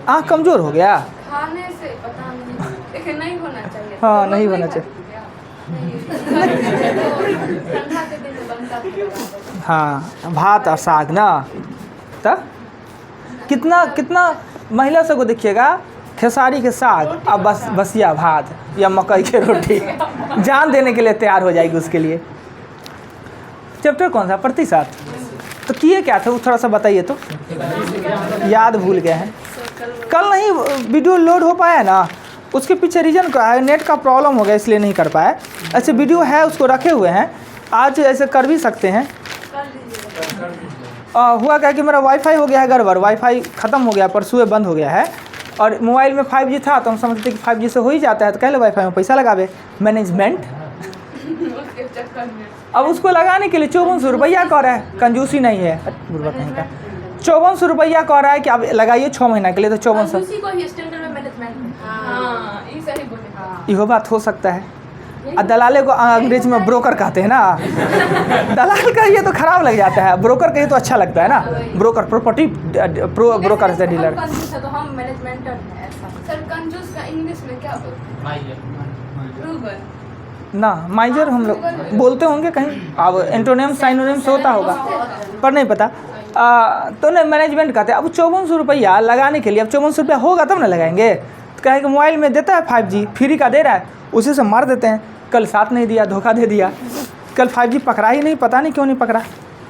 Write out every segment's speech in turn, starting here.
आँख कमज़ोर हो गया? खाने से पता नहीं, लेकिन नहीं होना चाहिए। हाँ, नहीं होना चाहिए। ठंडा के दिन में बनता है। हाँ, भात और साग ना। तब कितना महिला सबको देखिएगा, खेसारी के साग और बसिया भात या मकई के रोटी जान देने के लिए तैयार हो जाएगी उसके लिए। चैप्टर कौन सा? प्रतिशत। तो किए क्या थे वो थोड़ा सा बताइए तो। याद भूल गए हैं। कल नहीं वीडियो लोड हो पाया ना, उसके पीछे रीज़न क्या है? नेट का प्रॉब्लम हो गया इसलिए नहीं कर पाए। ऐसे वीडियो है उसको रखे हुए हैं, आज ऐसे कर भी सकते हैं। हुआ क्या कि मेरा वाईफाई हो गया है गड़बड़, वाईफाई ख़त्म हो गया, परसों बंद हो गया है। और मोबाइल में 5G था तो हम समझते कि 5G से हो ही जाता है, तो कह लो वाईफाई में पैसा लगावे मैनेजमेंट। अब उसको लगाने के लिए 5400 रुपया कह रहा है, कंजूसी नहीं है बुर्बक नहीं का। 5400 रुपया कह रहा है कि आप लगाइए 6 महीना के लिए, तो 5400। इहो बात हो सकता है। और दलाले को अंग्रेजी में ब्रोकर कहते हैं ना। दलाल कहिए तो खराब लग जाता है, ब्रोकर कहिए तो अच्छा लगता है ना। ब्रोकर प्रॉपर्टी ब्रोकर से डीलर। तो हम मैनेजमेंट है। सर कंजूस का इंग्लिश में क्या बोलते हैं? ना माइजर हम लोग बोलते होंगे कहीं, अब एंटोनिम साइनोनिम से होता होगा पर नहीं पता। तो नहीं मैनेजमेंट कहते हैं। अब 5400 रुपया लगाने के लिए, अब 5400 रुपया होगा तब ना लगाएंगे। तो कहें कि मोबाइल में देता है 5G फ्री का दे रहा है, उसी से मार देते हैं। कल साथ नहीं दिया, धोखा दे दिया। कल 5G पकड़ा ही नहीं, पता नहीं क्यों नहीं पकड़ा।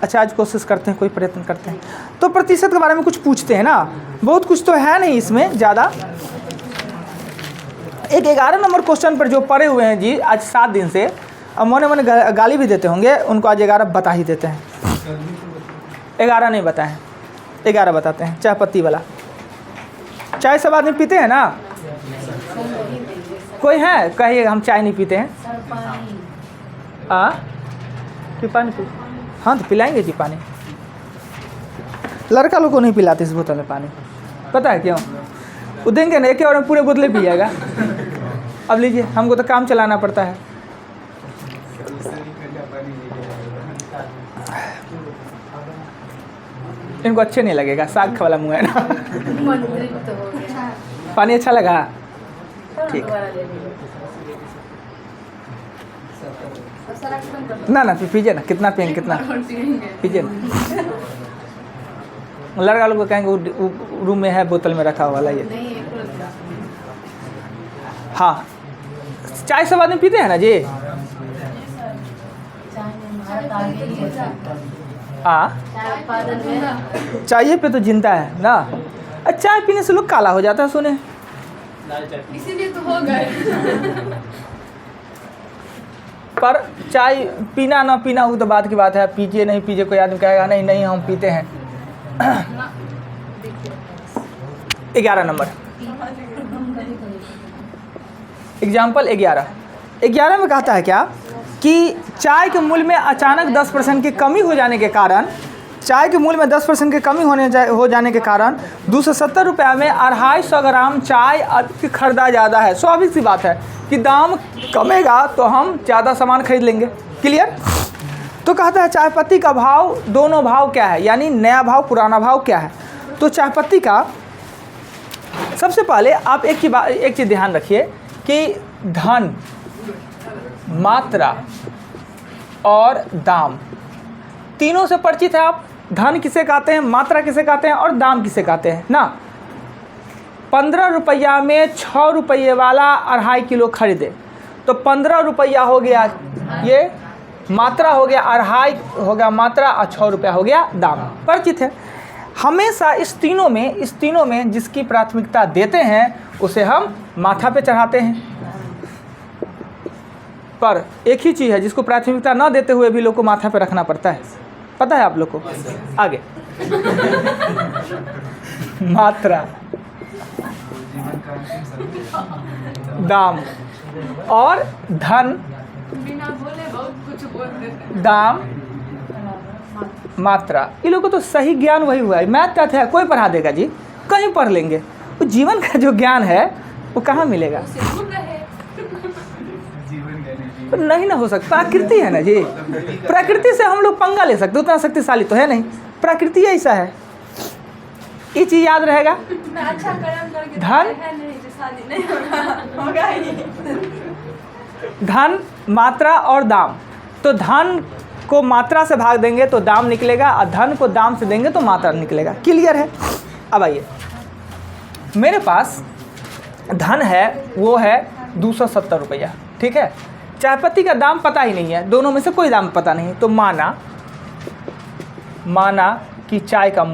अच्छा आज कोशिश करते हैं, कोई प्रयत्न करते हैं। तो प्रतिशत के बारे में कुछ पूछते हैं ना, बहुत कुछ तो है नहीं इसमें ज़्यादा। एक 11 नंबर क्वेश्चन पर जो पढ़े हुए हैं जी आज 7 दिन से, अब मोने गाली भी देते होंगे उनको, आज 11 बता ही देते हैं। 11 नहीं बताएं, 11 बताते हैं। चाय पत्ती वाला चाय सब आदमी पीते हैं ना? कोई है कहिए हम चाय नहीं पीते हैं। कि पानी पी? हाँ तो पिलाएंगे जी पानी। लड़का लोग को नहीं पिलाते इस बोतल में पानी, पता है क्यों? वो देंगे ना एक और में पूरे बोतलें पी जाएगा। अब लीजिए, हमको तो काम चलाना पड़ता है। इनको अच्छे नहीं लगेगा, साग वाला मुँह है ना। पानी अच्छा लगा? ठीक ना पीजिए ना, कितना पियेंगे, कितना पीजिए ना। लड़का लोग को कहेंगे वो रूम में है, बोतल में रखा वाला ये। हाँ चाय सब आदमी पीते हैं ना जी। चाय पे तो जिंदा है ना। चाय पीने से लोग काला हो जाता है सुने, इसीलिए तो हो गए। पर चाय पीना ना पीना वो तो बात की बात है। पीजिए नहीं पीजिए, कोई आदमी कहेगा नहीं हम पीते हैं। 11 नंबर एग्जाम्पल 11 में कहता है क्या कि चाय के मूल्य में अचानक 10% की कमी हो जाने के कारण, चाय के मूल्य में 10% की कमी हो जाने के कारण 270 रुपया में 250 ग्राम चाय खरीदा ज़्यादा है। स्वाभाविक सी बात है कि दाम कमेगा तो हम ज़्यादा सामान खरीद लेंगे। क्लियर? तो कहता है चाय पत्ती का भाव, दोनों भाव क्या है, यानी नया भाव पुराना भाव क्या है। तो चाय पत्ती का सबसे पहले आप एक चीज़ ध्यान रखिए कि धन, मात्रा और दाम तीनों से परिचित है आप। धन किसे कहते हैं, मात्रा किसे कहते हैं और दाम किसे कहते हैं ना। 15 रुपया में 6 रुपये वाला 2.5 किलो खरीदे तो 15 रुपया हो गया ये मात्रा, हो गया 2.5 हो गया मात्रा और 6 रुपया हो गया दाम। परिचित है। हमेशा इस तीनों में जिसकी प्राथमिकता देते हैं उसे हम माथा पे चढ़ाते हैं। पर एक ही चीज़ है जिसको प्राथमिकता न देते हुए भी लोग को माथा पे रखना पड़ता है, पता है आप लोग को? आगे मात्रा, दाम और धन। बिना बोले बहुत कुछ बोल देते हैं। दाम, मात्रा, ये लोगों को तो सही ज्ञान वही हुआ है। मैथ का है कोई पढ़ा देगा जी, कहीं पढ़ लेंगे। वो जीवन का जो ज्ञान है वो कहाँ मिलेगा? नहीं ना हो सकता। प्रकृति है ना जी, प्रकृति से हम लोग पंगा ले सकते, उतना शक्तिशाली तो है नहीं। प्रकृति ऐसा है, ये चीज़ याद रहेगा। अच्छा कर्म करके धन है नहीं जो शादी नहीं होगा होगा ही। धन, मात्रा और दाम। तो धन को मात्रा से भाग देंगे तो दाम निकलेगा, और धन को दाम से देंगे तो मात्रा निकलेगा। क्लियर है? अब आइए, मेरे पास धन है वो है 270 रुपया, ठीक है। चाय पत्ती का दाम पता ही नहीं है, दोनों में से कोई दाम पता नहीं, तो माना कि चाय का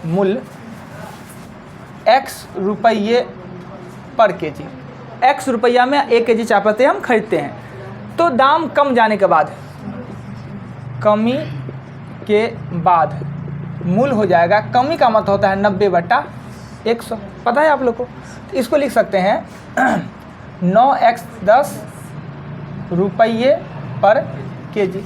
मूल्य x रुपये पर केजी, x रुपया में 1 केजी चाय पत्ती हम खरीदते हैं। तो दाम कम जाने के बाद, कमी के बाद मूल्य हो जाएगा, कमी का मतलब होता है 90/100, पता है आप लोग को। तो इसको लिख सकते हैं 9x 10 रुपये पर केजी।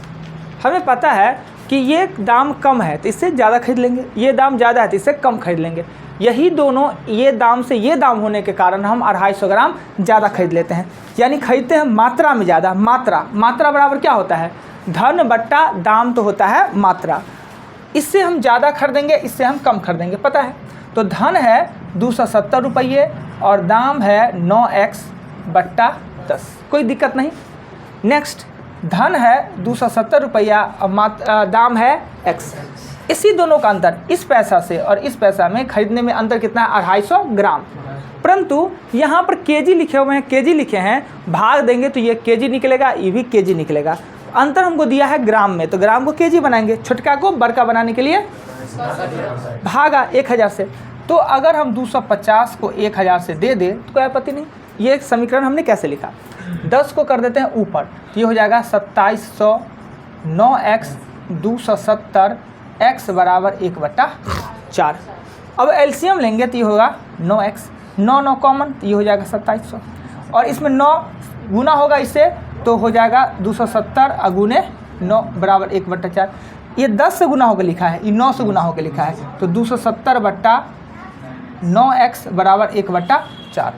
हमें पता है कि ये दाम कम है तो इससे ज़्यादा खरीद लेंगे, ये दाम ज़्यादा है तो इससे कम खरीद लेंगे। यही दोनों ये दाम से ये दाम होने के कारण हम 250 ग्राम ज़्यादा खरीद लेते हैं, यानी खरीदते हैं मात्रा में ज़्यादा। मात्रा बराबर क्या होता है? धन बट्टा दाम तो होता है मात्रा। इससे हम ज़्यादा खरीदेंगे, इससे हम कम खरीदेंगे, पता है। तो धन है 270 रुपये और दाम है 9x/10, कोई दिक्कत नहीं। नेक्स्ट, धन है 270 रुपया और दाम है x। इसी दोनों का अंतर, इस पैसा से और इस पैसा में खरीदने में अंतर कितना है? 250 ग्राम। परंतु यहाँ पर केजी लिखे हुए हैं, केजी लिखे हैं, भाग देंगे तो ये केजी निकलेगा, ये भी केजी निकलेगा। अंतर हमको दिया है ग्राम में, तो ग्राम को केजी बनाएंगे, छोटका को बड़का बनाने के लिए भागा 1000 से। तो अगर हम 250 को 1000 से दे दें तो कोई आपत्ति नहीं। ये एक समीकरण हमने कैसे लिखा? 10 को कर देते हैं ऊपर, तो ये हो जाएगा 2700, 9x 270, x बराबर 1/4। अब एलसीएम लेंगे तो ये होगा 9x, 9 कॉमन, तो ये हो जाएगा 2700, और इसमें 9 गुना होगा इससे, तो हो जाएगा 270 अगुने 9 बराबर 1/4। ये 10 से गुना होकर लिखा है, ये 9 से गुना होकर लिखा है, तो 270/9x बराबर 1/4।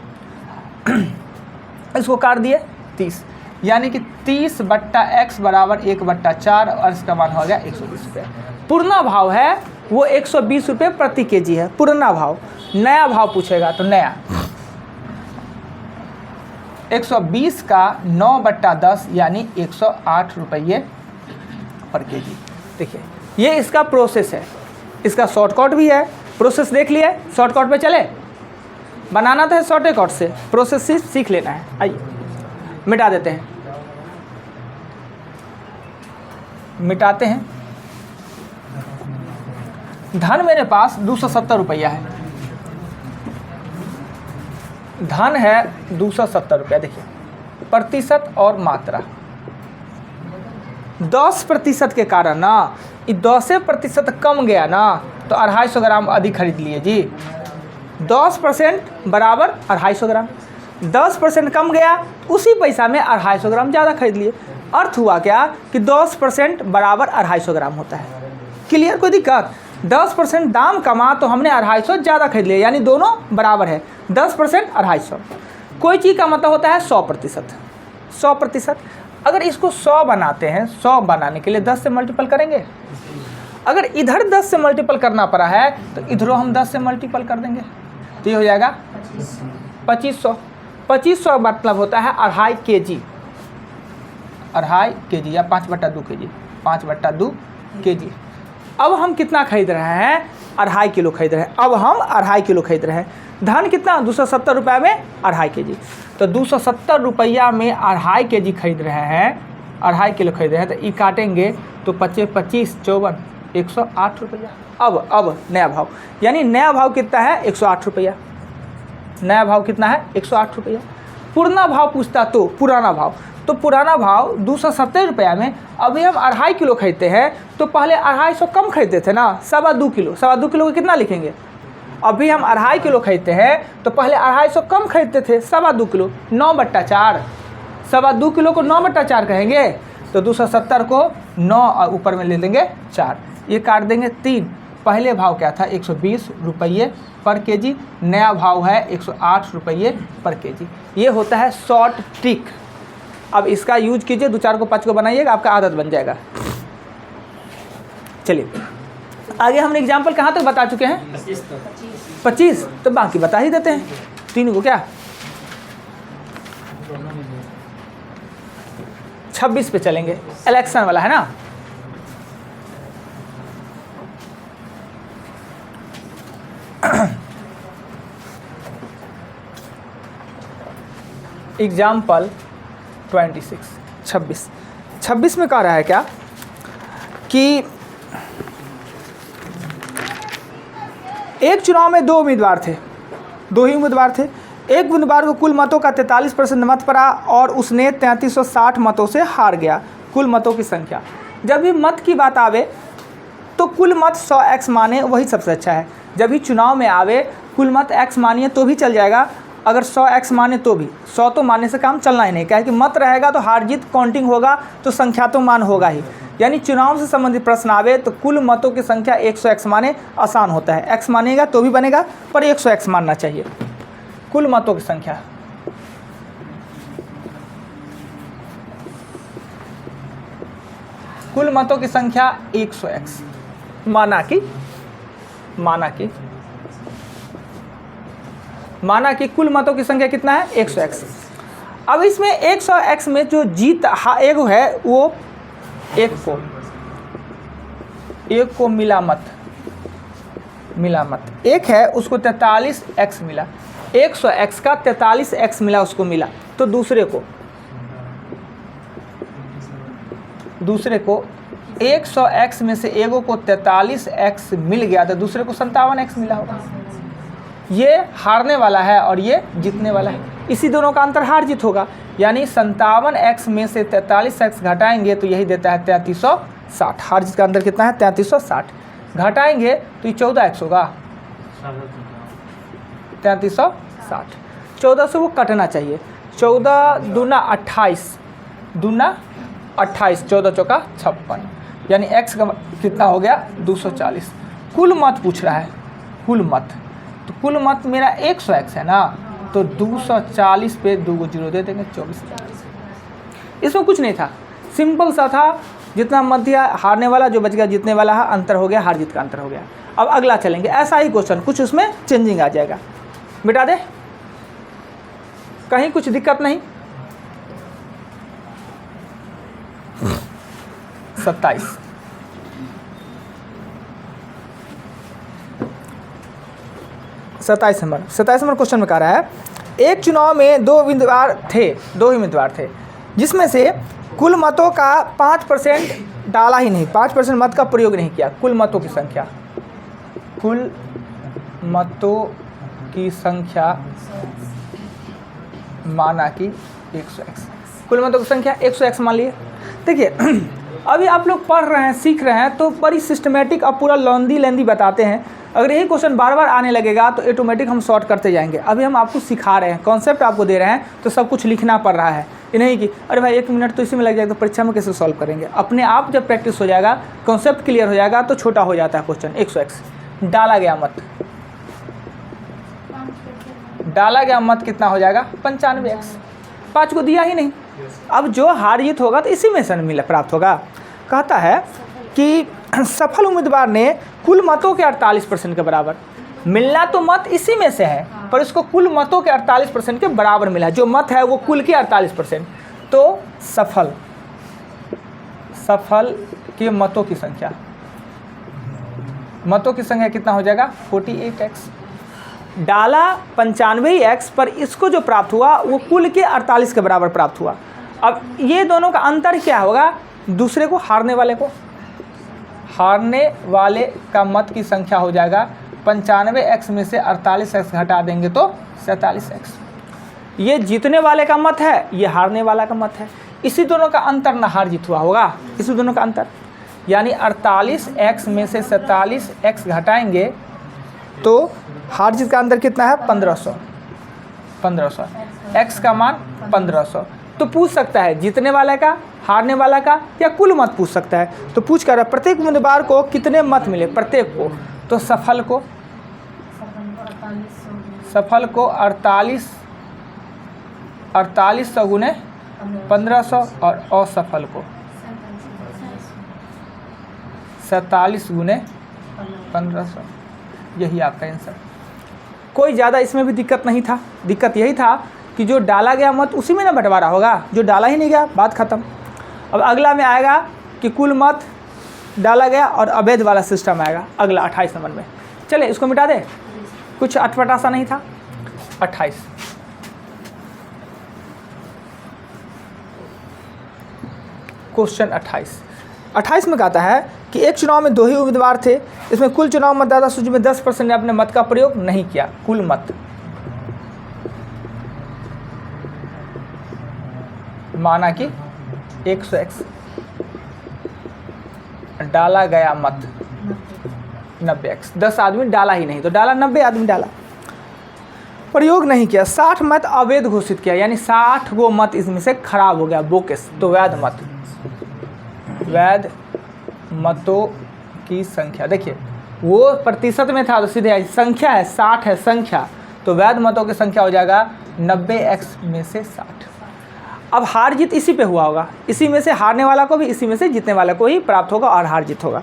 इसको काट दिए 30, यानी कि 30/x बराबर 1/4, और इसका मान हो गया 120 रुपये। पुराना भाव है वो 120 रुपये प्रति केजी है, पुराना भाव। नया भाव पूछेगा तो नया 120 का 9/10 यानी 108 रुपये पर केजी। देखिए ये इसका प्रोसेस है, इसका शॉर्टकट भी है। प्रोसेस देख लिए, शॉर्टकट पे चले, बनाना तो है शॉर्टकट से, प्रोसेस से सीख लेना है। आइए मिटा देते हैं, मिटाते हैं। धन मेरे पास 270 रुपया है, धन है 270 रुपया। देखिए प्रतिशत और मात्रा 10% के कारण ना, ये 10% कम गया ना, तो 250 ग्राम अधिक खरीद लिए जी। 10% बराबर 250 ग्राम, 10% कम गया, उसी पैसा में 250 ग्राम ज़्यादा खरीद लिए। अर्थ हुआ क्या कि 10% बराबर 250 ग्राम होता है। क्लियर? कोई दिक्कत? 10% दाम कमा तो हमने 250 ज़्यादा खरीद लिया, यानी दोनों बराबर है। 10% 250। कोई चीज़ का मतलब होता है 100%। 100%। अगर इसको 100 बनाते हैं, 100 बनाने के लिए 10 से मल्टीपल करेंगे। अगर इधर 10 से मल्टीपल करना पड़ा है तो इधरों हम 10 से मल्टीपल कर देंगे, तो ये हो जाएगा 2500। 2500 मतलब होता है 2.5 केजी, 2.5 केजी या 5/2 केजी, 5/2 केजी। अब हम कितना खरीद रहे हैं? 2.5 किलो खरीद रहे हैं। अब हम 2.5 किलो खरीद रहे हैं। धन कितना? 270 रुपये में 2.5 केजी। तो 270 रुपया में 2.5 केजी खरीद रहे हैं, 2.5 किलो खरीद रहे हैं, तो ये काटेंगे तो 25 25 54 108 रुपया। अब नया भाव, यानी नया भाव कितना है? 108 रुपया। नया भाव कितना है? 108 रुपया। पुराना भाव पूछता तो पुराना भाव, तो पुराना भाव 270 रुपया में अभी हम 2.5 किलो खरीदते हैं, तो पहले 250 कम खरीदते थे ना, 2.25 किलो। 2.25 किलो को कितना लिखेंगे? अभी हम 2.5 किलो खरीदते हैं, तो पहले 250 कम खरीदते थे, 2.25 किलो, 9/4। 2.25 किलो को 9/4 कहेंगे, तो 270 को 9 और ऊपर में ले लेंगे 4, ये काट देंगे 3। पहले भाव क्या था? 120 रुपये पर केजी। नया भाव है 108 रुपये पर केजी। ये होता है शॉर्ट ट्रिक। अब इसका यूज कीजिए, 2 4 को 5 को बनाइएगा, आपका आदत बन जाएगा। चलिए आगे हमने एग्जाम्पल कहाँ तक बता चुके हैं? 25। तो बाकी बता ही देते हैं तीन को। क्या 26 पे चलेंगे, इलेक्शन वाला है ना। एग्जाम्पल 26 में कह रहा है क्या कि एक चुनाव में दो उम्मीदवार थे, दो ही उम्मीदवार थे। एक उम्मीदवार को कुल मतों का 43% मत पड़ा और उसने 3360 मतों से हार गया। कुल मतों की संख्या, जब भी मत की बात आवे तो कुल मत 100x माने वही सबसे अच्छा है। जब भी चुनाव में आवे कुल मत x मानिए तो भी चल जाएगा, अगर 100x माने तो भी। 100 तो मानने से काम चलना ही नहीं, क्या है कि मत रहेगा तो हार जीत काउंटिंग होगा, तो संख्या तो मान होगा ही। यानी चुनाव से संबंधित प्रश्न आवे तो कुल मतों की संख्या 100x माने आसान होता है। x मानेगा तो भी बनेगा, पर 100x मानना चाहिए। कुल मतों की संख्या, कुल मतों की संख्या 100x माना कि कुल मतों की संख्या कितना है? 100x। अब इसमें 100x में जो जीत एक है वो एक को मिला मत एक है, उसको 43x मिला। 100x का 43x मिला, उसको मिला। तो दूसरे को 100x में से एगो को 43x मिल गया तो दूसरे को 57x मिला होगा। ये हारने वाला है और ये जीतने वाला है, इसी दोनों का अंतर हार जीत होगा। यानी 57x में से 43x घटाएंगे तो यही देता है 3360। हार जीत का अंतर कितना है? 3360। घटाएंगे तो ये 14x होगा, 3360। 14 से वो कटना चाहिए। 14 दूना 28, 14 चौका 56, यानी x का कितना हो गया? 240। कुल मत पूछ रहा है, कुल मत। तो कुल मत मेरा 100x है ना, तो 240 पे 2 को 0 दे देंगे, 24। इसमें कुछ नहीं था, सिंपल सा था। जितना मत दिया हारने वाला, जो बच गया जीतने वाला है, अंतर हो गया, हार जीत का अंतर हो गया। अब अगला चलेंगे, ऐसा ही क्वेश्चन, कुछ उसमें चेंजिंग आ जाएगा। मिटा दे, कहीं कुछ दिक्कत नहीं। 27 नंबर क्वेश्चन में कह रहा है, एक चुनाव में दो ही उम्मीदवार थे जिसमें से कुल मतों का 5% डाला ही नहीं, 5% मत का प्रयोग नहीं किया। कुल मतों की संख्या माना कि 100x। कुल मतों की संख्या 100x मान लिए। देखिए अभी आप लोग पढ़ रहे हैं, सीख रहे हैं, तो बड़ी सिस्टमेटिक और पूरा लेंदी बताते हैं। अगर यही क्वेश्चन बार बार आने लगेगा तो ऑटोमेटिक हम सॉर्ट करते जाएंगे। अभी हम आपको सिखा रहे हैं, कॉन्सेप्ट आपको दे रहे हैं, तो सब कुछ लिखना पड़ रहा है। ये नहीं कि अरे भाई 1 मिनट तो इसी में लग जाएगा, तो परीक्षा में कैसे सॉल्व करेंगे। अपने आप जब प्रैक्टिस हो जाएगा, कॉन्सेप्ट क्लियर हो जाएगा, तो छोटा हो जाता है क्वेश्चन। 100x डाला गया मत कितना हो जाएगा? 95x। 5 को दिया ही नहीं। अब जो हार जीत होगा तो इसी में से मिला प्राप्त होगा। कहता है कि सफल उम्मीदवार ने कुल मतों के 48% के बराबर, मिलना तो मत इसी में से है, पर इसको कुल मतों के 48% के बराबर मिला। जो मत है वो कुल के 48%। तो सफल के मतों की संख्या कितना हो जाएगा? 48x। डाला 95x, पर इसको जो प्राप्त हुआ वो कुल के 48 के बराबर प्राप्त हुआ। अब ये दोनों का अंतर क्या होगा? दूसरे को हारने वाले का मत की संख्या हो जाएगा 95x में से 48x घटा देंगे तो 47x। ये जीतने वाले का मत है, ये हारने वाला का मत है। इसी दोनों का अंतर ना हार जीत हुआ होगा, इसी दोनों का अंतर। यानी 48x में से 47x घटाएंगे तो हार जीत का अंतर कितना है? 1500। x का मान 1500। तो पूछ सकता है जीतने वाले का, हारने वाला का, या कुल मत पूछ सकता है। तो पूछ कर प्रत्येक उम्मीदवार को कितने मत मिले? प्रत्येक को। तो सफल को 4800 गुने 1500 और असफल को 47 गुने 1500, यही आपका आंसर। कोई ज़्यादा इसमें भी दिक्कत नहीं था, दिक्कत यही था कि जो डाला गया मत उसी में ना बंटवारा होगा, जो डाला ही नहीं गया बात ख़त्म। अब अगला में आएगा कि कुल मत डाला गया और अवैध वाला सिस्टम आएगा अगला 28 नंबर में। चले इसको मिटा दे, कुछ अटपटा नहीं था। 28 क्वेश्चन 28 में कहता है कि एक चुनाव में 2 ही उम्मीदवार थे, इसमें कुल चुनाव मतदाता सूची में 10% ने अपने मत का प्रयोग नहीं किया। कुल मत माना कि 100x, डाला गया मत 90x, 10 आदमी डाला ही नहीं तो डाला 90 आदमी डाला, प्रयोग नहीं किया। 60 मत अवैध घोषित किया, यानी 60 गो मत इसमें से खराब हो गया, बोकेस, तो वैध मत। वैध मतों की संख्या देखिए वो प्रतिशत में था तो सीधे संख्या है, 60 है संख्या, तो वैध मतों की संख्या हो जाएगा 90x में से 60। अब हार जीत इसी पे हुआ होगा, इसी में से हारने वाला को भी इसी में से जीतने वाला को ही प्राप्त होगा और हार जीत होगा।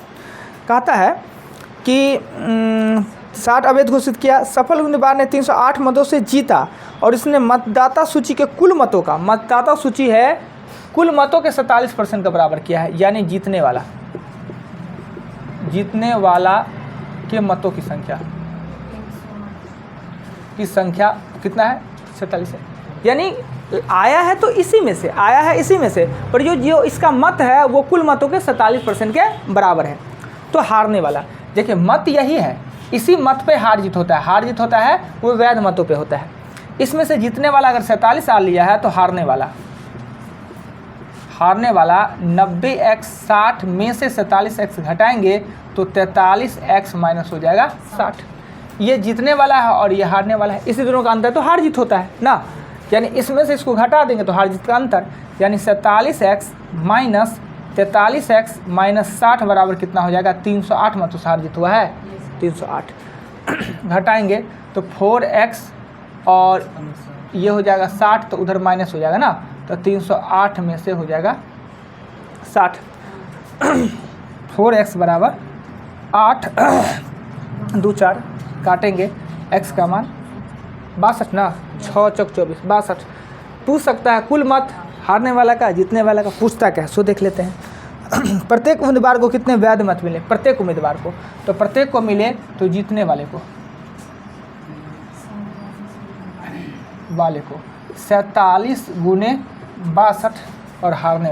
कहता है कि 60 अवैध घोषित किया। सफल उम्मीदवार ने 308 मतों से जीता और इसने मतदाता सूची के कुल मतों का, मतदाता सूची है कुल मतों के 47% का बराबर किया है, यानी जीतने वाला के मतों की संख्या कितना है 47 है, यानी आया है तो इसी में से, आया है इसी में से, पर जो इसका मत है वो कुल मतों के 47% के बराबर है। तो हारने वाला देखिए मत यही है, इसी मत पे हार जीत होता है, हार जीत होता है वो वैध मतों पे होता है। इसमें से जीतने वाला अगर 47 आ लिया है तो हारने वाला 90x 60 में से 47x घटाएंगे तो 43x माइनस हो जाएगा 60। ये जीतने वाला है और ये हारने वाला है, इसी दोनों का अंतर तो हार जीत होता है ना, यानी इसमें से इसको घटा देंगे तो हार जीत का अंतर, यानी 47x माइनस 43x माइनस 60 बराबर कितना हो जाएगा 308 मत तो हार जीत हुआ है 308। घटाएंगे तो 4x और ये हो जाएगा 60 तो उधर माइनस हो जाएगा ना, तो 308 में से हो जाएगा 60। 4x बराबर 8 2 4 काटेंगे x का मान 62 ना, 6 चौक 24 62। पूछ सकता है कुल मत हारने वाला का जीतने वाला का, पूछता क्या सो देख लेते हैं। प्रत्येक उम्मीदवार को कितने वैध मत मिले, प्रत्येक उम्मीदवार को, तो प्रत्येक को मिले तो जीतने वाले को 47 गुने 62 और हारने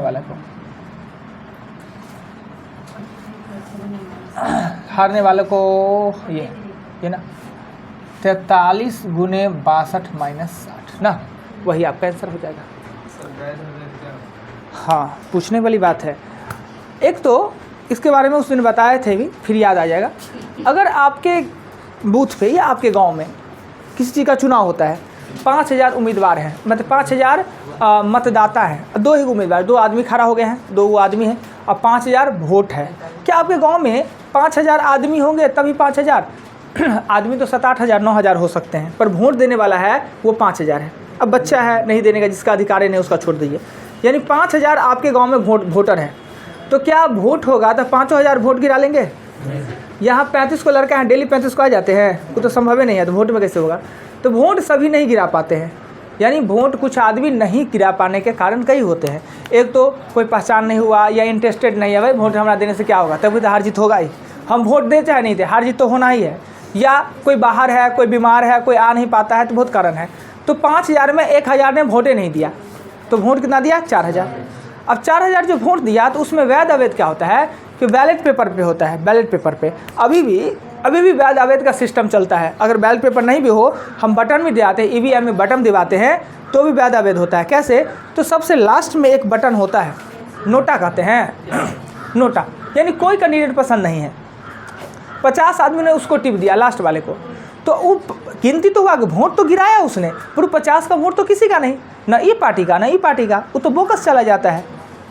वाले को ये ना 43 गुने 62 माइनस 60 ना, वही आपका आंसर हो जाएगा। हाँ पूछने वाली बात है। एक तो इसके बारे में उस दिन बताए थे भी, फिर याद आ जाएगा। अगर आपके बूथ पे या आपके गांव में किसी चीज़ का चुनाव होता है, 5000 उम्मीदवार हैं, मतलब 5000 मतदाता हैं, 2 ही उम्मीदवार, 2 आदमी खड़ा हो गए हैं, 2 आदमी हैं और 5000 वोट है। क्या आपके गांव में 5000 आदमी होंगे तभी 5000? आदमी तो 7-8 9,000 हो सकते हैं, पर वोट देने वाला है वो 5000 है। अब बच्चा है नहीं देने का, जिसका अधिकार नहीं उसका छोड़ दीजिए, यानी 5000 आपके गांव में वोटर हैं। तो क्या वोट होगा तो 5000 वोट गिरा लेंगे? यहाँ 35 को लड़का है, डेली 35 को आ जाते हैं, वो तो संभव ही नहीं है, तो वोट में कैसे होगा? तो वोट सभी नहीं गिरा पाते हैं, यानी वोट कुछ आदमी नहीं गिरा पाने के कारण कई होते हैं। एक तो कोई पहचान नहीं हुआ या इंटरेस्टेड नहीं है, भाई वोट हमारा देने से क्या होगा, तभी तो हार जीत होगा ही। हम वोट दे चाहे नहीं दे, हार जीत तो होना ही है। या कोई बाहर है, कोई बीमार है, कोई आ नहीं पाता है, तो बहुत कारण है। तो 5000 में 1000 ने वोटे नहीं दिया, तो वोट कितना दिया? 4000। अब 4000 जो वोट दिया तो उसमें वैध अवैध क्या होता है कि बैलेट पेपर पे होता है, बैलेट पेपर पे अभी भी वैध अवैध का सिस्टम चलता है। अगर बैलेट पेपर नहीं भी हो, हम बटन भी दिलाते हैं, ईवीएम में बटन दिवाते हैं तो भी वैध अवैध होता है। कैसे? तो सबसे लास्ट में एक बटन होता है, नोटा कहते हैं, नोटा, यानी कोई कैंडिडेट पसंद नहीं है, 50 आदमी ने उसको टिप दिया लास्ट वाले को, तो वो गिनती तो हुआ, वोट तो गिराया उसने, पर 50 का वोट तो किसी का नहीं, ना ई पार्टी का ना ई पार्टी का, वो तो बोकस चला जाता है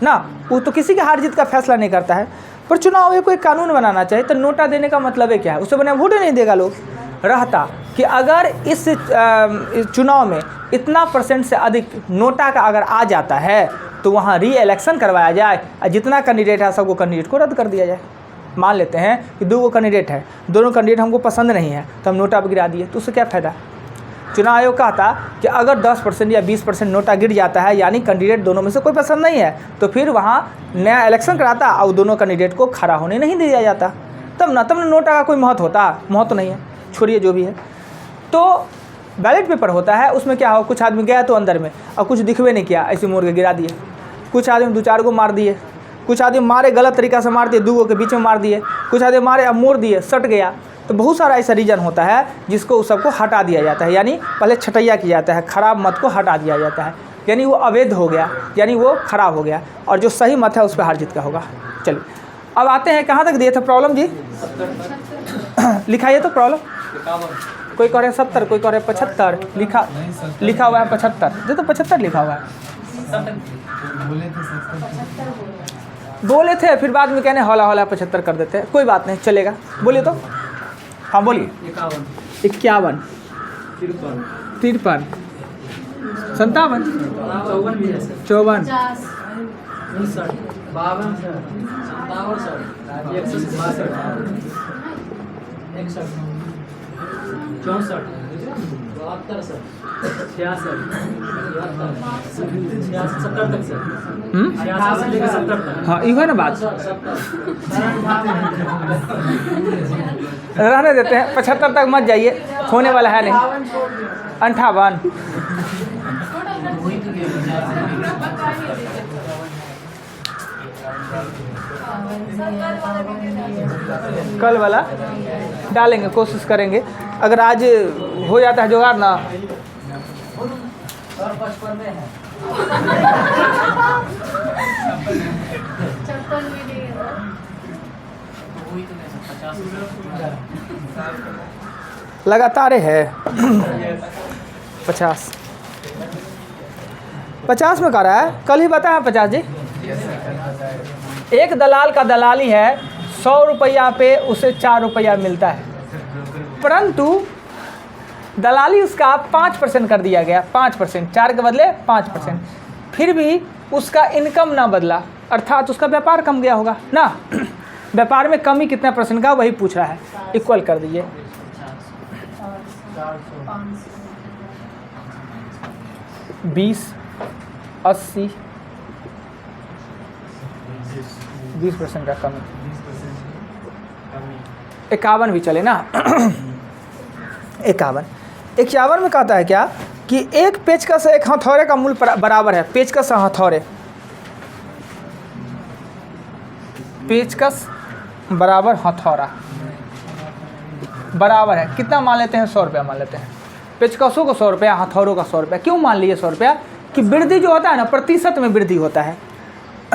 ना, वो तो किसी के हार जीत का फैसला नहीं करता है। पर चुनाव में कोई कानून बनाना चाहिए, तो नोटा देने का मतलब है क्या है? उससे बने वोट नहीं देगा लोग। रहता कि अगर इस चुनाव में इतना % से अधिक नोटा का अगर आ जाता है तो वहाँ री इलेक्शन करवाया जाए और जितना कैंडिडेट है सबको कैंडिडेट को रद्द कर दिया जाए। मान लेते हैं कि 2 कैंडिडेट है, दोनों कैंडिडेट हमको पसंद नहीं है तो हम नोटा पर गिरा दिए, तो उससे क्या फ़ायदा। चुनाव आयोग कहता कि अगर 10% या 20% नोटा गिर जाता है, यानी कैंडिडेट दोनों में से कोई पसंद नहीं है, तो फिर वहाँ नया इलेक्शन कराता और दोनों कैंडिडेट को खड़ा होने नहीं दिया जाता, तब ना नोटा का कोई महत्व होता। महत्व नहीं है, छोड़िए जो भी है। तो बैलेट पेपर होता है, उसमें क्या हो, कुछ आदमी गया तो अंदर में और कुछ दिखवे नहीं किया, ऐसे मोड़ के गिरा दिए। कुछ आदमी 2-4 को मार दिए, कुछ आदमी मारे गलत तरीक़ा से मार दिए, 2 के बीच में मार दिए, कुछ आदमी मारे अब मोड़ दिए, सट गया। तो बहुत सारा ऐसा रीजन होता है जिसको उस सबको हटा दिया जाता है, यानी पहले छटैया किया जाता है, ख़राब मत को हटा दिया जाता है, यानी वो अवैध हो गया, यानी वो ख़राब हो गया, और जो सही मत है उस पर हार जीत का होगा। चलिए अब आते हैं, कहाँ तक दिए थे प्रॉब्लम जी? लिखाइए तो प्रॉब्लम। कोई कह रहे 70, कोई कह रहे 75, लिखा हुआ है 75, जो तो 75 लिखा हुआ है। बोले थे फिर बाद में कहने हौला 75 कर देते हैं, कोई बात नहीं, चलेगा। बोलिए तो, हाँ बोलिए। 51, 53, 57, 54, हाँ ये है ना बात। रहने देते हैं, 75 तक मत जाइए, होने वाला है नहीं। 58, कल वाला डालेंगे, कोशिश करेंगे, अगर आज हो जाता है जुगाड़ ना। लगातार है 50 में कह रहा है, कल ही बताया 50 जी। एक दलाल का दलाली है, 100 रुपया पे उसे 4 रुपया मिलता है, परंतु दलाली उसका 5% कर दिया गया, 5%, 4 के बदले 5%, फिर भी उसका इनकम ना बदला, अर्थात उसका व्यापार कम गया होगा ना। व्यापार में कमी कितना % का वही पूछ रहा है, इक्वल कर दीजिए। 20, 80, 20% का कमी, 51 भी चले ना। 51 में कहता है क्या कि एक पेचकस एक हथौड़े का मूल्य बराबर है। पेचकस हथौड़े, पेचकस बराबर हथौड़ा बराबर है, कितना मान लेते हैं? 100 रुपया मान लेते हैं। पेचकसों को 100 रुपया, हथौड़ों का 100 रुपया। क्यों मान लिए 100 रुपया? कि वृद्धि जो होता है ना, प्रतिशत में वृद्धि होता है।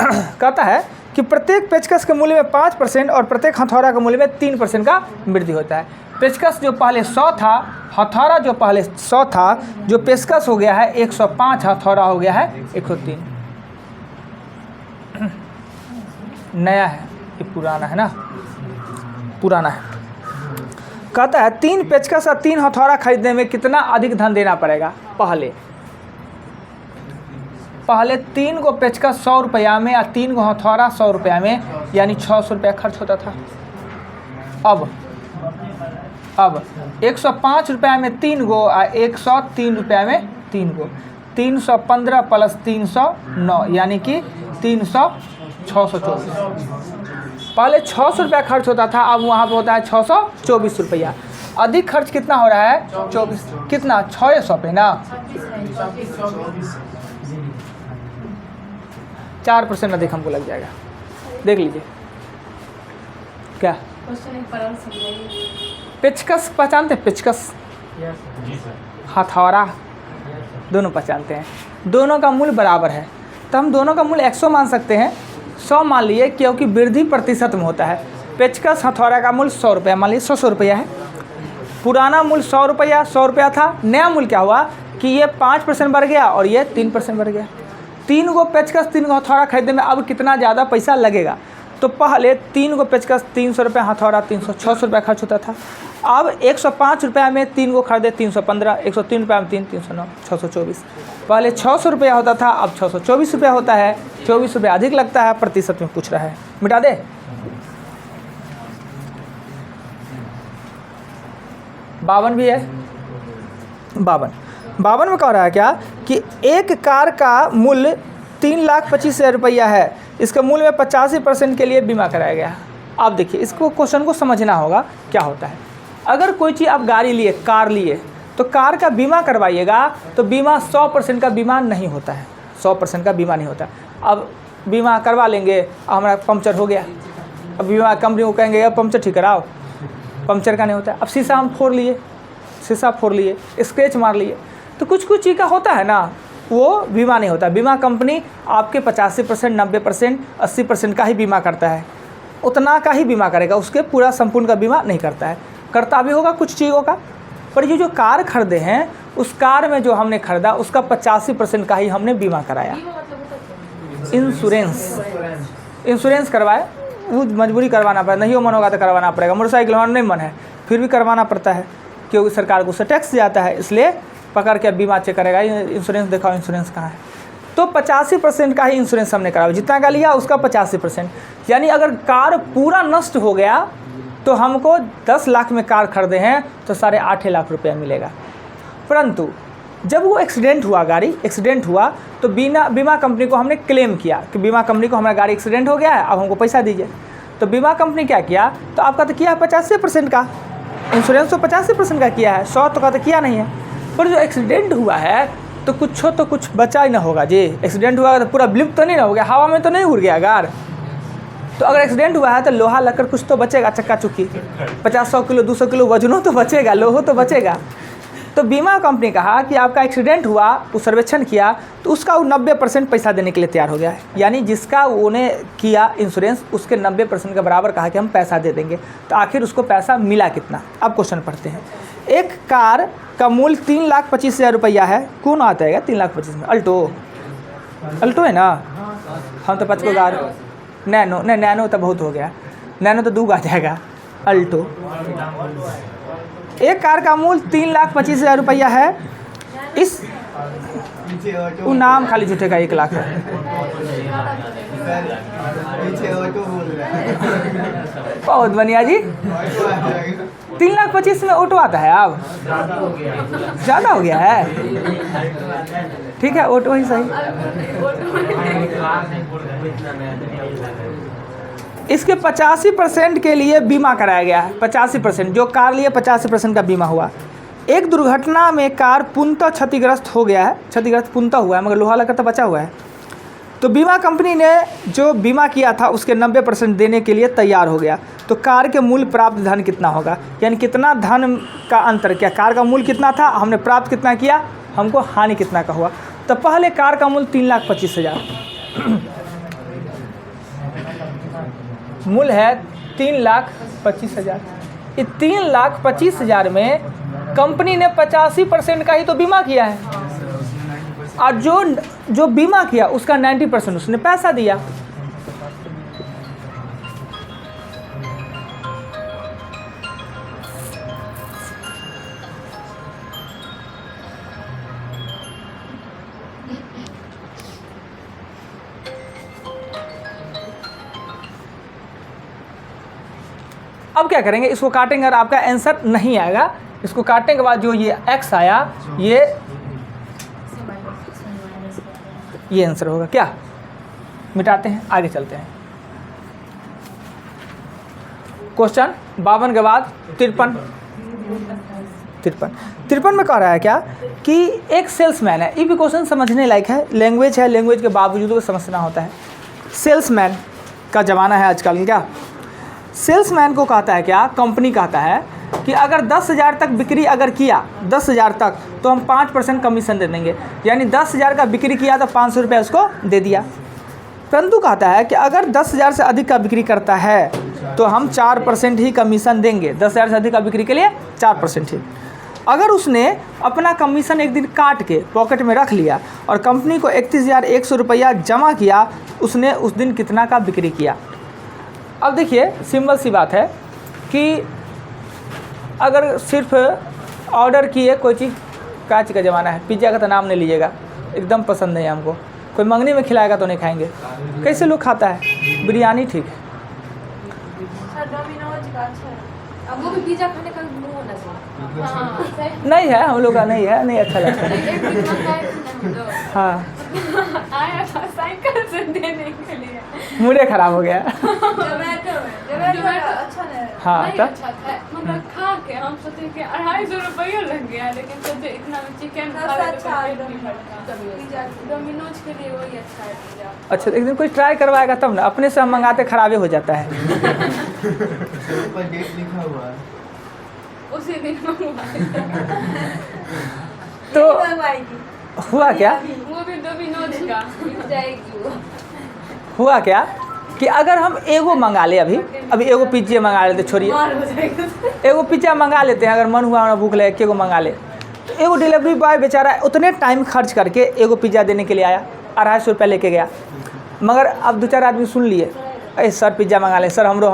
कहता है कि प्रत्येक पेचकस के मूल्य में 5% और प्रत्येक हथौड़ा के मूल्य में 3% का वृद्धि होता है। पेचकस जो पहले 100 था, हथौड़ा जो पहले 100 था, जो पेचकस हो गया है 105, हथौड़ा हो गया है 103। नया है ये, पुराना है ना, पुराना है। कहता है 3 पेचकस और 3 हथौड़ा खरीदने में कितना अधिक धन देना पड़ेगा? पहले 3 को पेचकस 100 रुपया में या 3 को हथौड़ा 100 रुपया में, यानी 600 रुपया खर्च होता था। अब 105 रुपया में 3 गो और 103 रुपया में 3 गो, 315 प्लस 309, यानी कि 624। पहले 600 रुपया खर्च होता था, अब वहाँ पर होता है 624 रुपया। अधिक खर्च कितना हो रहा है? 24, कितना? 600 पे ना, 4% अधिक हमको लग जाएगा। देख लीजिए क्या पेचकस पहचानते हैं? पेचकस, हथौड़ा, दोनों पहचानते हैं। दोनों का मूल्य बराबर है, तो हम दोनों का मूल्य 100 मान सकते हैं। 100 मान लिए, क्योंकि वृद्धि प्रतिशत में होता है। पेचकस हथौड़ा का मूल्य 100 रुपया, मान लीजिए 100 रुपया है। पुराना मूल्य 100 रुपया था। नया मूल्य क्या हुआ कि ये 5% बढ़ गया और ये 3% बढ़ गया। 3 गो पेचकस 3 गो हथौड़ा खरीदने में अब कितना ज़्यादा पैसा लगेगा? तो पहले 3 गो पेचकस 300 रुपया, हथौड़ा 300, 600 रुपया खर्च होता था। अब 105 रुपया में 3 गो खरीदे 315, 103 रुपया में 3, 309, 624। पहले 600 रुपया होता था, अब 624 रुपया होता है। 24 रुपया अधिक लगता है, प्रतिशत में पूछ रहा है। मिटा दे, 52 भी है, 52 में कह रहा है क्या कि एक कार का मूल्य 3,25,000 रुपया है, इसके मूल्य में 85% के लिए बीमा कराया गया है। आप देखिए इसको क्वेश्चन को समझना होगा क्या होता है। अगर कोई चीज़ आप गाड़ी लिए, कार लिए, तो कार का बीमा करवाइएगा तो बीमा 100% का बीमा नहीं होता है, 100% का बीमा नहीं होता। अब बीमा करवा लेंगे, हमारा पंक्चर हो गया, अब बीमा कंपनी को कहेंगे अब पंक्चर ठीक कराओ, पंक्चर का नहीं होता है। अब शीशा हम फोड़ लिए, शीशा फोड़ लिए, स्क्रैच मार लिए, तो कुछ कुछ चीज़ का होता है ना, वो बीमा नहीं होता। बीमा कंपनी आपके 85%, 90%, 80% का ही बीमा करता है, उतना का ही बीमा करेगा, उसके पूरा संपूर्ण का बीमा नहीं करता है। करता भी होगा कुछ चीज़ों का, पर ये जो कार खरीदे हैं, उस कार में जो हमने खरीदा उसका 85% का ही हमने बीमा कराया। इंश्योरेंस करवाए, वो मजबूरी करवाना पड़ेगा, नहीं हो मन होगा तो करवाना पड़ेगा। मोटरसाइकिल हमारा नहीं मन है, फिर भी करवाना पड़ता है क्योंकि सरकार को उससे टैक्स जाता है, इसलिए पकड़ के बीमा चेक करेगा, इंश्योरेंस दिखाओ, इंश्योरेंस कहाँ है। तो 85% का ही इंश्योरेंस हमने कराया, जितना का लिया उसका 85%। यानी अगर कार पूरा नष्ट हो गया तो हमको 10 लाख में कार खरीदे हैं तो 8.5 लाख रुपया मिलेगा। परंतु जब वो एक्सीडेंट हुआ, गाड़ी एक्सीडेंट हुआ, तो बीमा कंपनी को हमने क्लेम किया कि बीमा कंपनी को हमारा गाड़ी एक्सीडेंट हो गया है, अब हमको पैसा दीजिए। तो बीमा कंपनी क्या किया, तो आपका तो किया 85% का इंश्योरेंस, तो 85% का किया है, 100 का तो किया नहीं है। पर जो एक्सीडेंट हुआ है तो कुछ बचा ही ना होगा जी। एक्सीडेंट हुआ तो पूरा ब्लिप तो नहीं ना हो गया, हवा में तो नहीं उड़ गया कार। तो अगर एक्सीडेंट हुआ है तो लोहा लकड़ कुछ तो बचेगा, चक्का चुक्की 50-100 किलो 200 किलो वजनों तो बचेगा, लोहो तो बचेगा। तो बीमा कंपनी कहा कि आपका एक्सीडेंट हुआ, वो सर्वेक्षण किया, तो उसका वो 90% पैसा देने के लिए तैयार हो गया है। यानी जिसका उन्हें किया इंश्योरेंस उसके 90% के बराबर कहा कि हम पैसा दे देंगे। तो आखिर उसको पैसा मिला कितना, अब क्वेश्चन पढ़ते हैं। एक कार का मूल्य 3,25,000 रुपया है। कौन आता है 3,25,000 में? अल्टो है ना, हम तो 5 को कार नैनो, नहीं नैनो तो बहुत हो गया, नैनो तो 2 आ जाएगा। अल्टो, एक कार का मूल्य 3,25,000 रुपया है। इस वो नाम खाली झूठे का 1 लाख है। बहुत बढ़िया जी, 3,25,000 में ऑटो आता है। अब ज़्यादा हो गया है, ठीक है ऑटो ही सही। इसके 85% के लिए बीमा कराया गया है। 85% जो कार लिए 85% का बीमा हुआ। एक दुर्घटना में कार पूर्णतः क्षतिग्रस्त हो गया है, क्षतिग्रस्त पूर्णतः हुआ है, मगर लोहा लकड़ तो बचा हुआ है। तो बीमा कंपनी ने जो बीमा किया था उसके 90% देने के लिए तैयार हो गया। तो कार के मूल्य प्राप्त धन कितना होगा, यानी कितना धन का अंतर क्या, कार का मूल्य कितना था, हमने प्राप्त कितना किया, हमको हानि कितना का हुआ। तो पहले कार का मूल्य 3,25,000 मूल्य है, 3,25,000। इस 3,25,000 में कंपनी ने 85% का ही तो बीमा किया है, और जो बीमा किया उसका 90% उसने पैसा दिया। अब क्या करेंगे, इसको काटेंगे और आपका आंसर नहीं आएगा। इसको काटने के बाद जो ये x आया, ये आंसर होगा। क्या मिटाते हैं, आगे चलते हैं। क्वेश्चन 52 के बाद 53 में कह रहा है क्या कि एक सेल्समैन है। ये भी क्वेश्चन समझने लायक है, लैंग्वेज है, लैंग्वेज के बावजूद भी समझना होता है। सेल्समैन का ज़माना है आजकल। क्या सेल्समैन को कहता है क्या, कंपनी कहता है कि अगर 10,000 तक बिक्री अगर किया, 10,000 तक, तो हम 5% कमीशन दे देंगे। यानी 10,000 का बिक्री किया तो 500 रुपये उसको दे दिया। परंतु कहता है कि अगर 10,000 से अधिक का बिक्री करता है तो हम 4% ही कमीशन देंगे। 10,000 से अधिक का बिक्री के लिए 4% ही। अगर उसने अपना कमीशन एक दिन काट के पॉकेट में रख लिया और कंपनी को 31,100 रुपया जमा किया, उसने उस दिन कितना का बिक्री किया। अब देखिए सिंपल सी बात है कि अगर सिर्फ ऑर्डर किए कोई चीज़, क्या चीज़ का ज़माना है, पिज़्ज़ा का तो नाम नहीं लीजिएगा, एकदम पसंद नहीं है हमको। कोई मंगनी में खिलाएगा तो नहीं खाएंगे। कैसे लोग खाता है, बिरयानी ठीक है। अब वो भी पिज्जा खाने का मुंह होना चाहिए। हाँ सही। नहीं है, हम लोग का नहीं है, नहीं अच्छा लगता है। एक दिन मंगाए थे ना हम लोग, हाँ, आया था साइकिल से देने के लिए। मुझे खराब हो गया। जोमेटो अच्छा नहीं, हाँ, नहीं तब? अच्छा था, मतलब खा के हम सोचे कि 250 रुपये लग गया, लेकिन सोचे इतना में चिकन खा ले तो पेट नहीं भरता। डोमिनोज के लिए वही अच्छा है पिज्जा। अच्छा, एक दिन कोई ट्राई करवाएगा तब ना, अपने से हम मंगाते खराबे हो जाता है। ऊपर डेट लिखा हुआ है। उसी दिन मंगवाए तो हुआ क्या, वो भी डोमिनोज का जाएगी वो। हुआ क्या कि अगर हम एगो मंगा ले, अभी एगो पिज्जे मंगा लेते, छोड़िए, एगो पिज्जा मंगा लेते हैं, अगर मन हुआ हमारा भूख लगे एगो मंगा ले, तो एगो डिलीवरी बॉय बेचारा उतने टाइम खर्च करके एगो पिज्ज़ा देने के लिए आया, 250 रुपये लेके गया। मगर अब 2-4 आदमी सुन लिए, अरे सर पिज्ज़ा मंगा ले, सर हमरो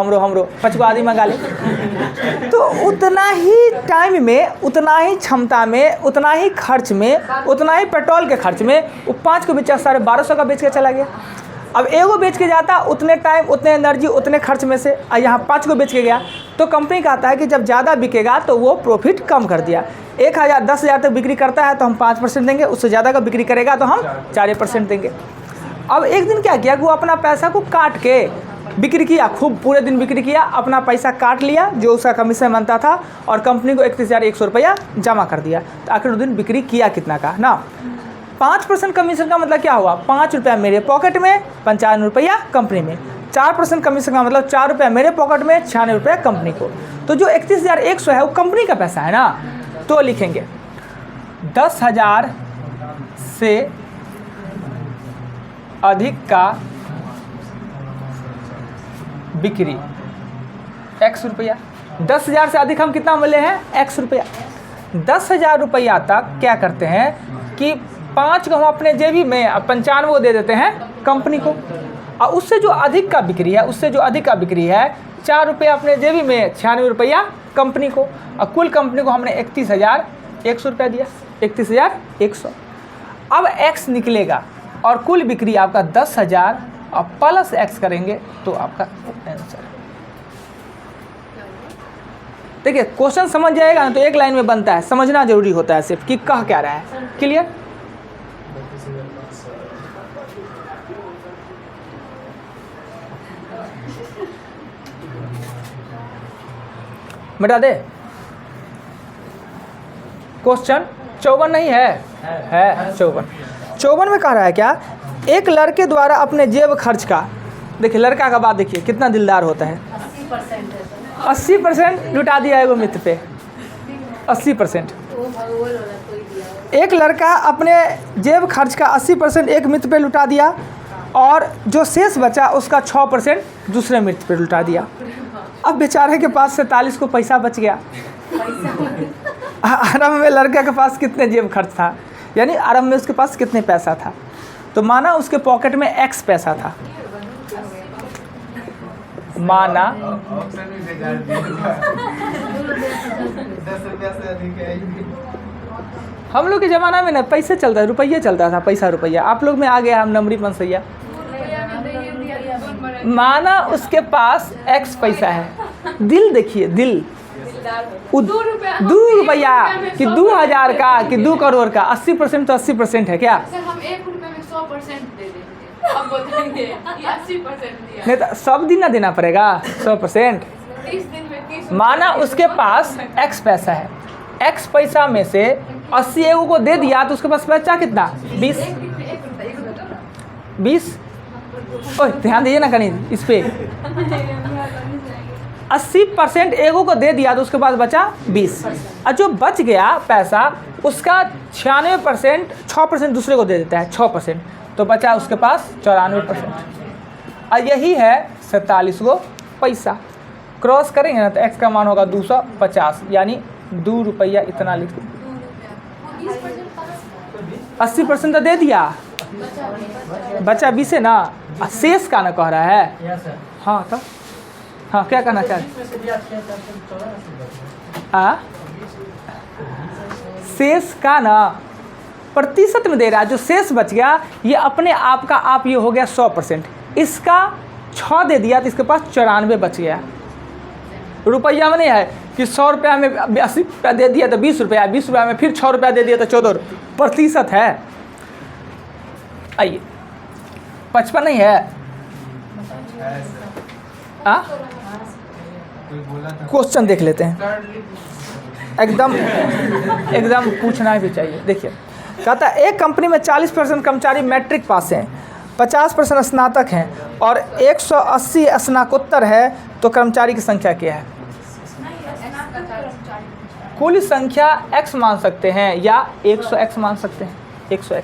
5 आदमी मंगा ले। तो उतना ही टाइम में, उतना ही क्षमता में, उतना ही खर्च में, उतना ही पेट्रोल के खर्च में वो 5 को बेचा 1250 का बेच के चला गया। अब एगो बेच के जाता, उतने टाइम, उतने एनर्जी, उतने खर्च में से यहाँ 5 को बेच के गया, तो कंपनी कहता है कि जब ज़्यादा बिकेगा तो वो प्रॉफिट कम कर दिया। 1000 10,000 तक बिक्री करता है तो हम 5% देंगे, उससे ज़्यादा का बिक्री करेगा तो हम 4% देंगे। अब एक दिन क्या किया कि वो अपना पैसा को काट के बिक्री किया, खूब पूरे दिन बिक्री किया, अपना पैसा काट लिया जो उसका कमीशन बनता था, और कंपनी को 31,100 रुपया जमा कर दिया। तो आखिर उस दिन बिक्री किया कितना का ना, 5% कमीशन का मतलब क्या हुआ, 5 रुपया मेरे पॉकेट में, 95 रुपया कंपनी में। 4% कमीशन का मतलब 4 रुपया मेरे पॉकेट में, 96 रुपया कंपनी को। तो जो 31,100 है वो कंपनी का पैसा है ना, तो लिखेंगे 10,000 से अधिक का बिक्री x रुपया। 10,000 से अधिक हम कितना मिले हैं, x रुपया। 10,000 रुपया तक क्या करते हैं कि 5 को हम अपने जेबी में, 95 को दे देते हैं कंपनी को, और उससे जो अधिक का बिक्री है, 4 रुपये अपने जेबी में, 96 रुपया कंपनी को, और कुल कंपनी को हमने 31,100 रुपया दिया, 31,100। अब x निकलेगा और कुल बिक्री आपका 10,000 और प्लस x करेंगे तो आपका आंसर। देखिए क्वेश्चन समझ जाएगा ना तो एक लाइन में बनता है, समझना जरूरी होता है सिर्फ कि कह क्या रहा है। क्लियर? मिटा दे। क्वेश्चन 54 नहीं है 54 में कह रहा है क्या, एक लड़के द्वारा अपने जेब खर्च का, देखिए लड़का का बात देखिए कितना दिलदार होता है, 80% लुटा दिया है वो मित्र पे, 80%। एक लड़का अपने जेब खर्च का 80% एक मित्र पे लुटा दिया, और जो शेष बचा उसका 6% दूसरे मित्र पे लुटा दिया। अब बेचारे के पास 47 को पैसा बच गया। आरंभ में लड़का के पास कितने जेब खर्च था, यानी आरंभ में उसके पास कितने पैसा था, तो माना उसके पॉकेट में x पैसा था, माना 10 रुपया से अधिक है। हम लोग के ज़माना में ना पैसे चलता है, रुपये चलता था, पैसा रुपया। आप लोग में आ गया हम नंबरी पंसैया। माना उसके पास x पैसा है, दिल देखिए, दिल 2 रुपया कि 2,000 का कि 2 करोड़ का, 80% तो 80% है क्या? सर हम 1 रुपये में 100% दे देंगे, अब बताएंगे ये 80% दिया। नहीं तो सब दिन ना देना पड़ेगा 100%। 30 दिन में 30। माना उसके पास x पैसा है, x पैसा में से 80 एगो को दे दिया तो उसके पास बचा कितना, 20। ओह ध्यान दीजिए ना कहीं इस पे, 80% एगो को दे दिया तो उसके पास बचा 20, और जो बच गया पैसा उसका 96%, 6% दूसरे को दे देता है, 6%, तो बचा उसके पास 94%। और यही है 47 को पैसा। क्रॉस करेंगे ना तो x का मान होगा 250, यानी 2 रुपया इतना लिख दें। 80% तो दे दिया, बचा 20 है ना, शेष का ना कह रहा है। हाँ तो हाँ क्या कहना चाह रहे, शेष का ना प्रतिशत में दे रहा है, जो शेष बच गया ये अपने आप का आप ये हो गया 100%, इसका 6 दे दिया तो इसके पास 94 बच गया। रुपया में नहीं है कि 100 रुपया में 80 रुपया दे दिया तो 20 रुपया, 20 रुपया में फिर 6 रुपया दे दिया तो 14 प्रतिशत है। आइए 55 नहीं है। हाँ कोई बोला था क्वेश्चन देख लेते हैं, एकदम पूछना भी चाहिए। देखिए कहता है एक कंपनी में 40% कर्मचारी मैट्रिक पास हैं, 50% स्नातक हैं और 180 स्नातकोत्तर है, तो कर्मचारी की संख्या क्या है? कुल संख्या x मान सकते हैं या 100x मान सकते हैं। 100x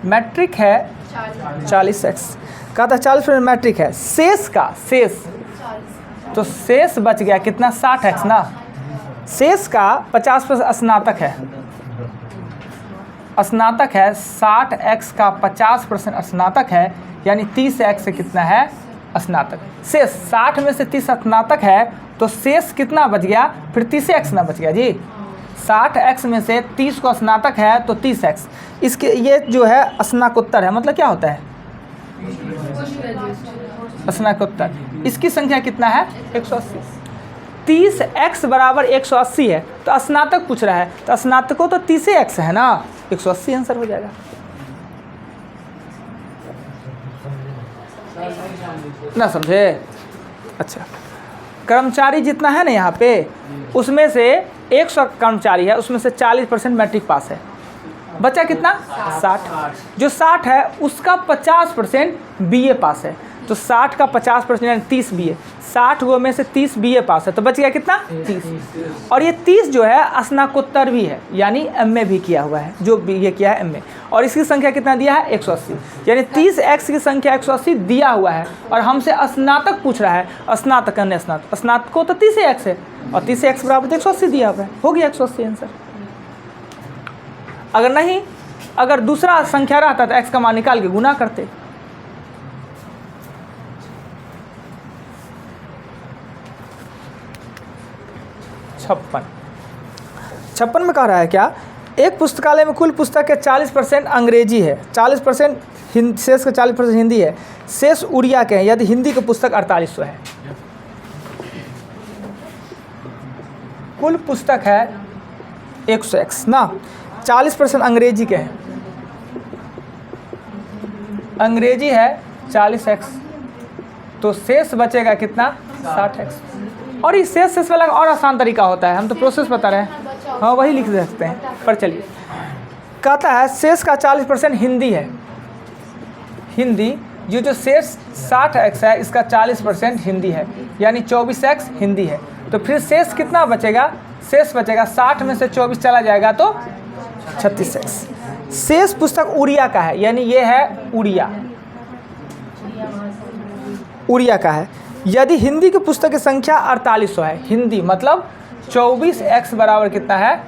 मैट्रिक है 40x, कहता है 40% मैट्रिक है, शेष का शेष, तो शेष बच गया कितना? 60x ना। शेष का 50% स्नातक है, स्नातक है 60x का 50% स्नातक है, यानी 30x से कितना है? स्नातक। शेष 60 में से 30 स्नातक है, तो शेष कितना बच गया? फिर 30x ना बच गया जी। 60x में से 30 को स्नातक है तो 30x, इसके ये जो है स्नातकोत्तर है, मतलब क्या होता है? स्नातकोत्तर। इसकी संख्या कितना है? 180। 30x बराबर 180 है, तो स्नातक पूछ रहा है, तो स्नातकों तो 30x है ना, 180 आंसर हो जाएगा ना, समझे? अच्छा, कर्मचारी जितना है ना यहाँ पे, उसमें से 100 कर्मचारी है, उसमें से 40% मैट्रिक पास है, बचा कितना? 60। जो 60 है उसका 50% बीए पास है, तो 60 का 50% यानी 30 बीए, 60 गो में से 30 बीए पास है, तो बच गया कितना? 30। और ये 30 जो है स्नातकोत्तर भी है, यानी एमए भी किया हुआ है, जो बीए किया है एमए, और इसकी संख्या कितना दिया है? 180, यानी 30x की संख्या 180 दिया हुआ है, और हमसे स्नातक पूछ रहा है, स्नातक अन्य स्नातक, स्नातकों तो 30x है, और 30x बराबर 180 दिया हुआ है, हो गया 180 आंसर। अगर नहीं, अगर दूसरा संख्या रहता तो x का मान निकाल के गुना करते। छप्पन में कह रहा है क्या? एक पुस्तकालय में कुल पुस्तक के 40% अंग्रेजी है, 40% शेष का 40% हिंदी है, शेष उड़िया के हैं, यदि हिंदी के पुस्तक 4800 है। कुल पुस्तक है 100x ना, 40% अंग्रेजी के हैं, अंग्रेजी है 40x, तो शेष बचेगा कितना? 60x। और इस शेष वाला और आसान तरीका होता है, हम तो प्रोसेस बता रहे हैं, हाँ वही लिख सकते हैं, पर चलिए। कहता है शेष का 40% हिंदी है, हिंदी जो शेष 60x है, इसका 40% हिंदी है, यानी 24x हिंदी है, तो फिर शेष कितना बचेगा? शेष बचेगा 60 में से 24 चला जाएगा तो 36x। शेष पुस्तक उड़िया का है, यानी ये है उड़िया, उड़िया का है। यदि हिंदी की पुस्तक की संख्या 4800 है, हिंदी मतलब 24x बराबर कितना है?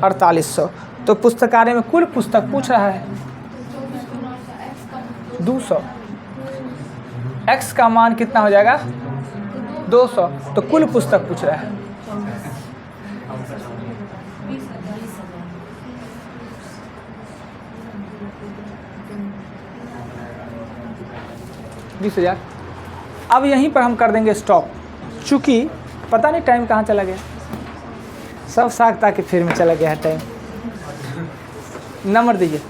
4800। तो पुस्तकालय में कुल पुस्तक पूछ रहा है 200, x का मान कितना हो जाएगा? 200, तो कुल पुस्तक पूछ रहा है। $20,000। अब यहीं पर हम कर देंगे स्टॉप, चूँकि पता नहीं टाइम कहाँ चला गया, सब साख ताकि फिर में चला गया है टाइम। नंबर दीजिए।